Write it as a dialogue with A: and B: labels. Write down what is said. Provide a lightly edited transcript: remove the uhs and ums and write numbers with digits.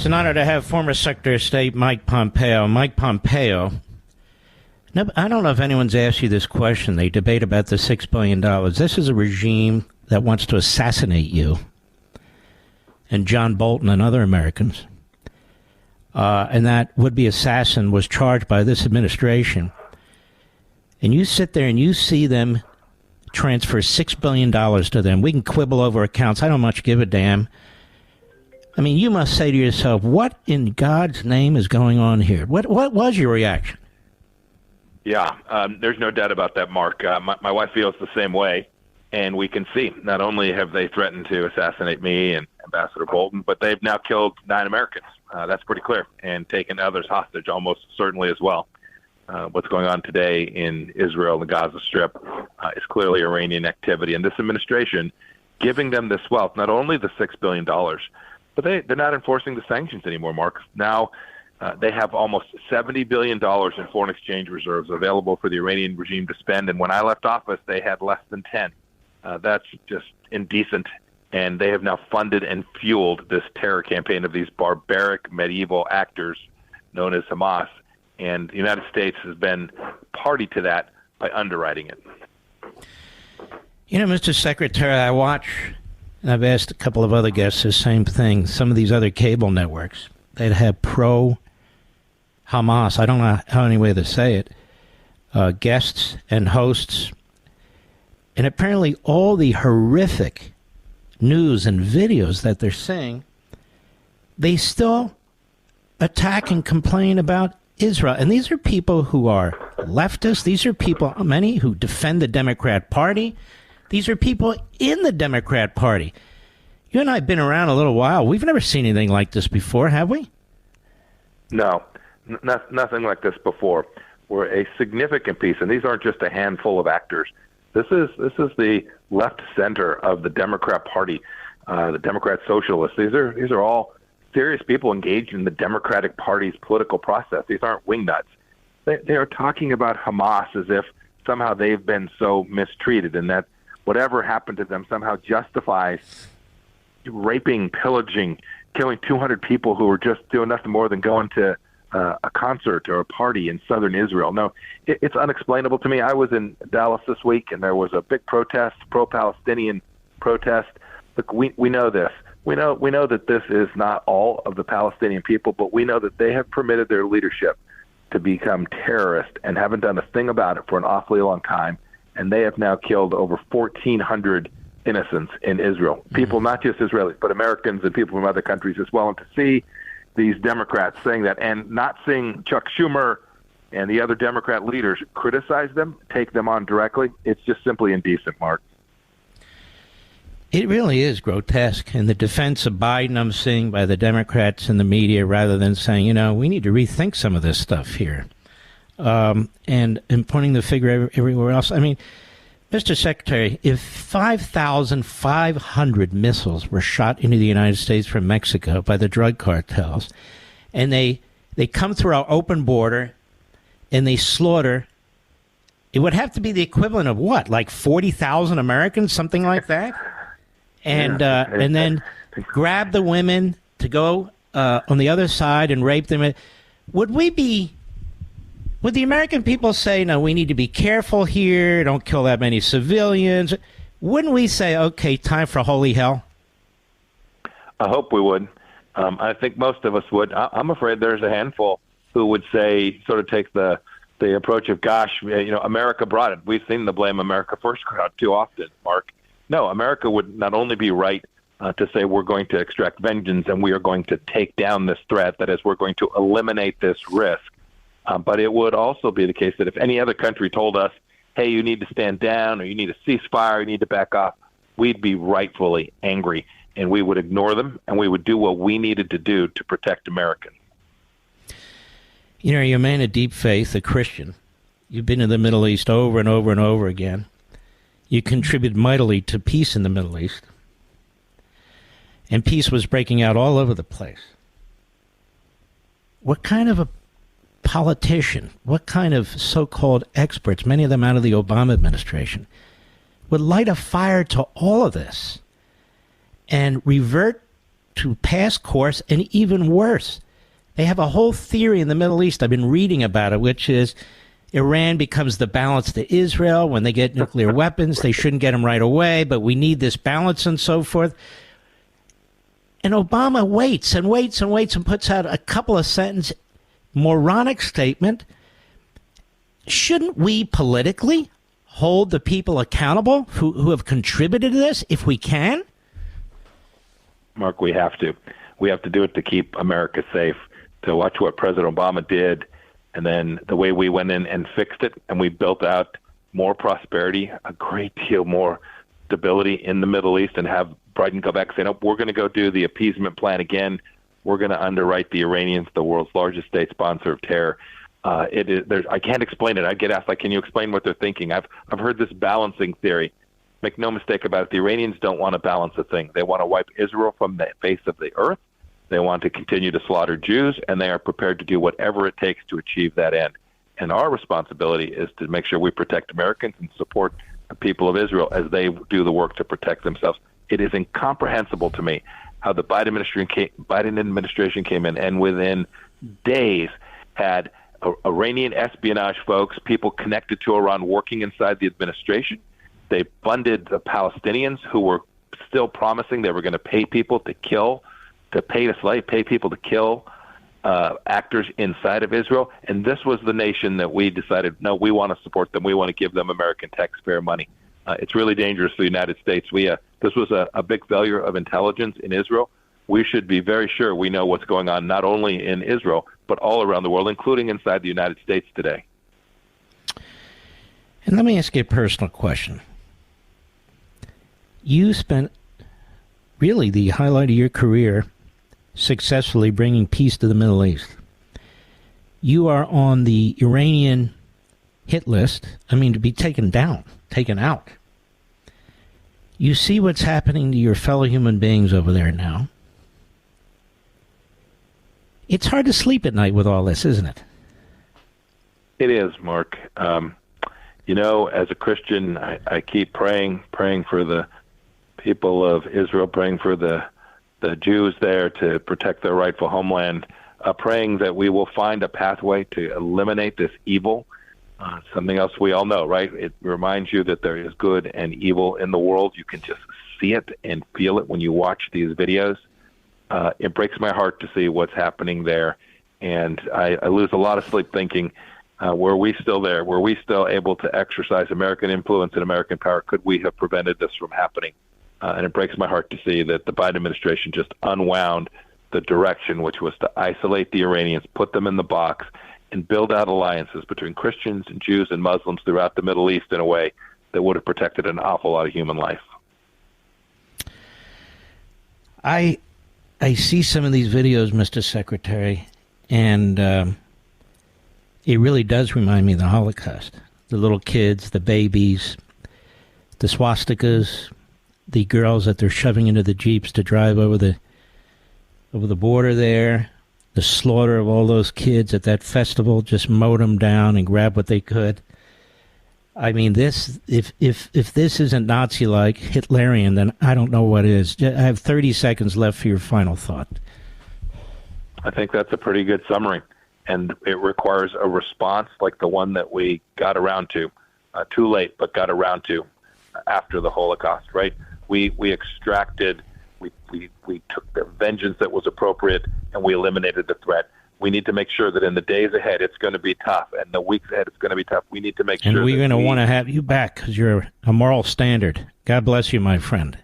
A: It's an honor to have former Secretary of State Mike Pompeo. Mike Pompeo, no, I don't know if anyone's asked you this question. They debate about the $6 billion. This is a regime that wants to assassinate you and John Bolton and other Americans. And that would-be assassin was charged by this administration. And you sit there and you see them transfer $6 billion to them. We can quibble over accounts. I don't much give a damn. I mean, you must say to yourself, what in God's name is going on here? What was your reaction?
B: Yeah, there's no doubt about that, Mark. My wife feels the same way. And we can see, not only have they threatened to assassinate me and Ambassador Bolton, but they've now killed 9 Americans. That's pretty clear. And taken others hostage almost certainly as well. What's going on today in Israel and the Gaza Strip is clearly Iranian activity. And this administration giving them this wealth, not only the $6 billion, but they're not enforcing the sanctions anymore, Mark. Now they have almost $70 billion in foreign exchange reserves available for the Iranian regime to spend. And when I left office, they had less than 10. That's just indecent. And they have now funded and fueled this terror campaign of these barbaric medieval actors known as Hamas. And the United States has been party to that by underwriting it.
A: You know, Mr. Secretary, I watch, and I've asked a couple of other guests the same thing, some of these other cable networks that have pro-Hamas, I don't know how any way to say it, guests and hosts. And apparently all the horrific news and videos that they're seeing, they still attack and complain about Israel. And these are people who are leftists. These are people, many who defend the Democrat Party. These are people in the Democrat Party. You and I have been around a little while. We've never seen anything like this before, have we?
B: No, nothing like this before. We're a significant piece, and these aren't just a handful of actors. This is the left center of the Democrat Party, the Democrat Socialists. These are all serious people engaged in the Democratic Party's political process. These aren't wingnuts. They are talking about Hamas as if somehow they've been so mistreated and that whatever happened to them somehow justifies raping, pillaging, killing 200 people who were just doing nothing more than going to a concert or a party in southern Israel. No, it's unexplainable to me. I was in Dallas this week, and there was a big protest, pro-Palestinian protest. Look, we know this. We know that this is not all of the Palestinian people, but we know that they have permitted their leadership to become terrorists and haven't done a thing about it for an awfully long time. And they have now killed over 1,400 innocents in Israel. People, not just Israelis, but Americans and people from other countries as well. And to see these Democrats saying that and not seeing Chuck Schumer and the other Democrat leaders criticize them, take them on directly, it's just simply indecent, Mark.
A: It really is grotesque. And the defense of Biden I'm seeing by the Democrats and the media, rather than saying, you know, we need to rethink some of this stuff here. And pointing the finger everywhere else. I mean, Mr. Secretary, if 5,500 missiles were shot into the United States from Mexico by the drug cartels, and they come through our open border and they slaughter, it would have to be the equivalent of what, like 40,000 Americans, something like that? And and then grab the women to go on the other side and rape them. Would the American people say, no, we need to be careful here, don't kill that many civilians? Wouldn't we say, okay, time for holy hell?
B: I hope we would. I think most of us would. I'm afraid there's a handful who would say, sort of take the approach of, gosh, you know, America brought it. We've seen the blame America first crowd too often, Mark. No, America would not only be right to say we're going to extract vengeance and we are going to take down this threat, that is, we're going to eliminate this risk, but it would also be the case that if any other country told us, hey, you need to stand down or you need a ceasefire, you need to back off, we'd be rightfully angry and we would ignore them and we would do what we needed to do to protect Americans.
A: You know, you're a man of deep faith, a Christian. You've been in the Middle East over and over and over again. You contributed mightily to peace in the Middle East. And peace was breaking out all over the place. What kind of a politician, what kind of so-called experts, many of them out of the Obama administration, would light a fire to all of this and revert to pass course, and even worse. They have a whole theory in the Middle East, I've been reading about it, which is Iran becomes the balance to Israel. When they get nuclear weapons, they shouldn't get them right away, but we need this balance and so forth. And Obama waits and waits and waits and puts out a couple of sentence moronic statement. Shouldn't we politically hold the people accountable who have contributed to this if we can?
B: Mark, we have to. We have to do it to keep America safe, to watch what President Obama did, and then the way we went in and fixed it, and we built out more prosperity, a great deal more stability in the Middle East, and have Biden go back and say, no, we're going to go do the appeasement plan again. We're going to underwrite the Iranians, the world's largest state sponsor of terror. I can't explain it. I get asked, like, can you explain what they're thinking? I've heard this balancing theory. Make no mistake about it. The Iranians don't want to balance a thing. They want to wipe Israel from the face of the earth. They want to continue to slaughter Jews, and they are prepared to do whatever it takes to achieve that end. And our responsibility is to make sure we protect Americans and support the people of Israel as they do the work to protect themselves. It is incomprehensible to me how the Biden administration came in and within days had Iranian espionage folks, people connected to Iran working inside the administration. They funded the Palestinians who were still promising they were going to pay people to kill, to pay to slay, pay people to kill actors inside of Israel. And this was the nation that we decided, no, we want to support them. We want to give them American taxpayer money. It's really dangerous for the United States. This was a big failure of intelligence in Israel. We should be very sure we know what's going on, not only in Israel, but all around the world, including inside the United States today.
A: And let me ask you a personal question. You spent really the highlight of your career successfully bringing peace to the Middle East. You are on the Iranian hit list. I mean, to be taken out. You see what's happening to your fellow human beings over there now. It's hard to sleep at night with all this, isn't it?
B: It is, Mark. As a Christian, I keep praying for the people of Israel, praying for the Jews there to protect their rightful homeland, praying that we will find a pathway to eliminate this evil. Something else we all know, right? It reminds you that there is good and evil in the world. You can just see it and feel it when you watch these videos. It breaks my heart to see what's happening there. And I lose a lot of sleep thinking, were we still there? Were we still able to exercise American influence and American power? Could we have prevented this from happening? And it breaks my heart to see that the Biden administration just unwound the direction, which was to isolate the Iranians, put them in the box, and build out alliances between Christians and Jews and Muslims throughout the Middle East in a way that would have protected an awful lot of human life.
A: I see some of these videos, Mr. Secretary, and it really does remind me of the Holocaust. The little kids, the babies, the swastikas, the girls that they're shoving into the jeeps to drive over the border there, the slaughter of all those kids at that festival, just mowed them down and grabbed what they could. I mean, this if this isn't Nazi-like, Hitlerian, then I don't know what is. I have 30 seconds left for your final thought.
B: I think that's a pretty good summary, and it requires a response like the one that we got around to, too late, but got around to after the Holocaust, right? We extracted, we took the vengeance that was appropriate, and we eliminated the threat. We need to make sure that in the days ahead, it's going to be tough, and the weeks ahead, it's going to be tough. We need to make sure.
A: And we're going to want to have you back because you're a moral standard. God bless you, my friend.